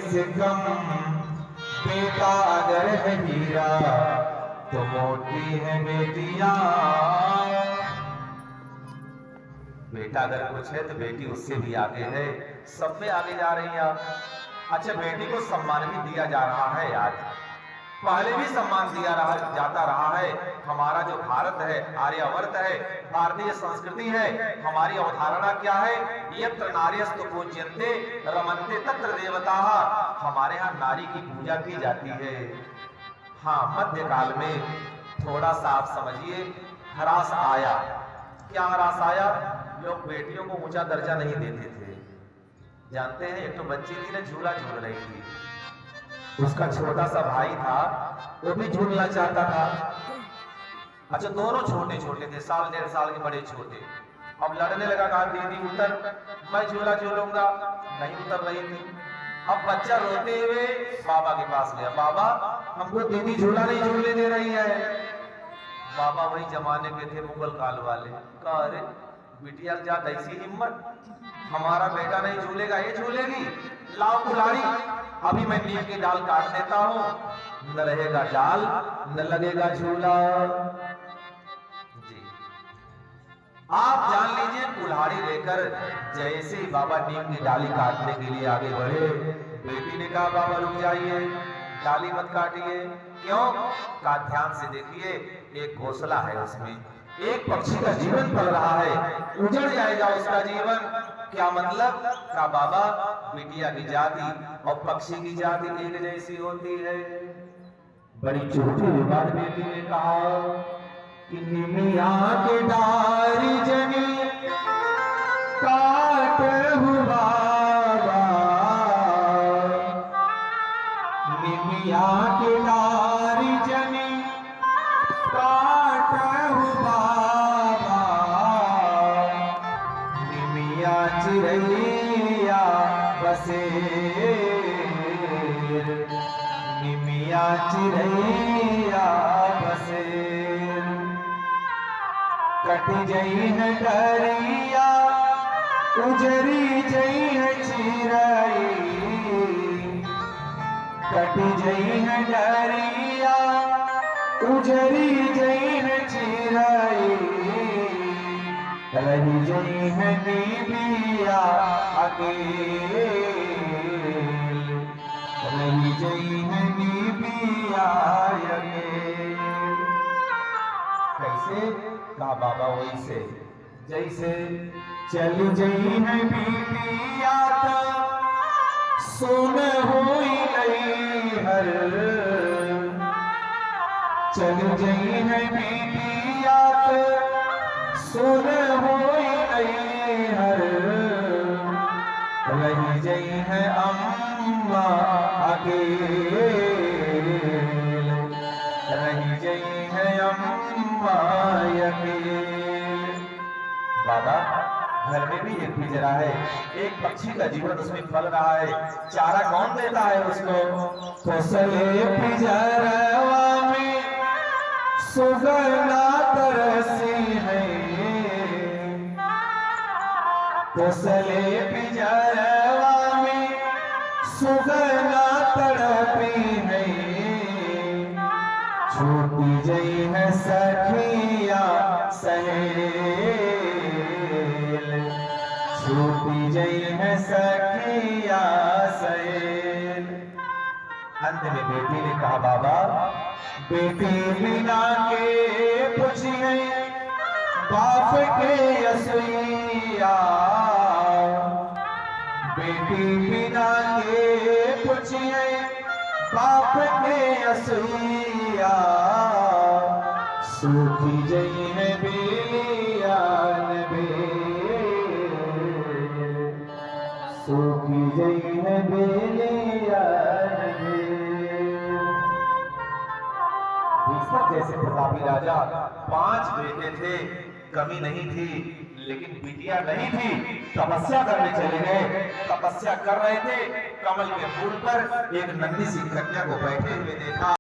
से कम बेटा अगर है हीरा तो मोटी है बेटियां। बेटा अगर कुछ है तो बेटी उससे भी आगे है, सब में आगे जा रही है आप। अच्छा, बेटी को सम्मान भी दिया जा रहा है आज, पहले भी सम्मान दिया जाता रहा है। हमारा जो भारत है, आर्यावर्त है, भारतीय संस्कृति है, हमारी अवधारणा क्या है? यत्र नार्यस्तु पूज्यन्ते रमन्ते तत्र देवताः। हमारे यहाँ नारी की पूजा की जाती है। हाँ, मध्यकाल में थोड़ा सा आप समझिए ह्रास आया। क्या ह्रास आया? लोग बेटियों को ऊंचा दर्जा नहीं देते थे। जानते हैं, एक तो बच्ची थी ना, झूला झूल रही थी, उसका छोटा सा भाई था, वो भी झूलना चाहता था। अच्छा, दोनों छोटे छोटे थे, साल डेढ़ साल के बड़े छोटे। अब लड़ने लगा, कहा दीदी उतर, मैं झूला झूलूंगा। नहीं उतर रही थी। अब बच्चा रोते हुए बाबा के पास गया, बाबा हमको दीदी झूला नहीं झूलने दे रही है। बाबा वही जमाने के थे, मुगल काल वाले। कहा अरे बिटिया जा, ऐसी हिम्मत, हमारा बेटा नहीं झूलेगा, ये झूलेगी, लाओ कुल्हाड़ी, अभी मैं नीम की डाल काट देता हूं, न रहेगा डाल न लगेगा झूला। जी, आप जान लीजिए, कुल्हाड़ी लेकर जैसे ही बाबा नीम की डाली काटने के लिए आगे बढ़े, बेटी ने कहा बाबा रुक जाइए, डाली मत काटिए। क्यों? का ध्यान से देखिए, एक घोंसला है, उसमें एक पक्षी का जीवन पल रहा है, उजड़ जाएगा उसका जीवन। क्या मतलब? का बाबा बिटिया की जाति और पक्षी की जाति एक जैसी होती है। बड़ी छोटी बात बेटी ने कहा कि निमिया के डारी जनी काट हुआ, निमिया के डारी जनी काट हुआ, निमिया चिरैया बसे, निमिया चिरैया बसे, कट जई है डरिया उजरी जई है चिरई, कट जई है डरिया उजरी जई है चिरई, रही जई है निमिया अकेल, रही जई है निमिया अकेल। कैसे? का बाबा वैसे जैसे चल जई है बिटिया सुन होई नहीं हर, चल जई है बिटिया सुन होई नहीं हर, रही जई है अम्मा अकेल, रही जई है अम्मा अकेल। बाबा घर में भी एक पिंजरा है, एक पक्षी का जीवन उसमें पल रहा है, चारा कौन देता है उसको? कोसले पिंजरवा में सुगना तरसी है, कोसले पिंजरवा में सुगना तड़पी है, छूटी जई है सखिया सहेल, छूटी जई है सखिया सहेल। अंत में बेटी ने कहा बाबा बेटी बिना के पूछिए बाप के असुइया, बेटी बिना के पूछिए बाप के असुइया, सूखी जई है बेलिया बेल, सूखी जई है बेलिया भीष्मक जैसे प्रतापी राजा 5 बेटे थे, कमी नहीं थी, लेकिन बिटिया नहीं थी। तपस्या करने चले गए, तपस्या कर रहे थे, कमल के फूल पर एक नन्ही सी कन्या को बैठे हुए देखा।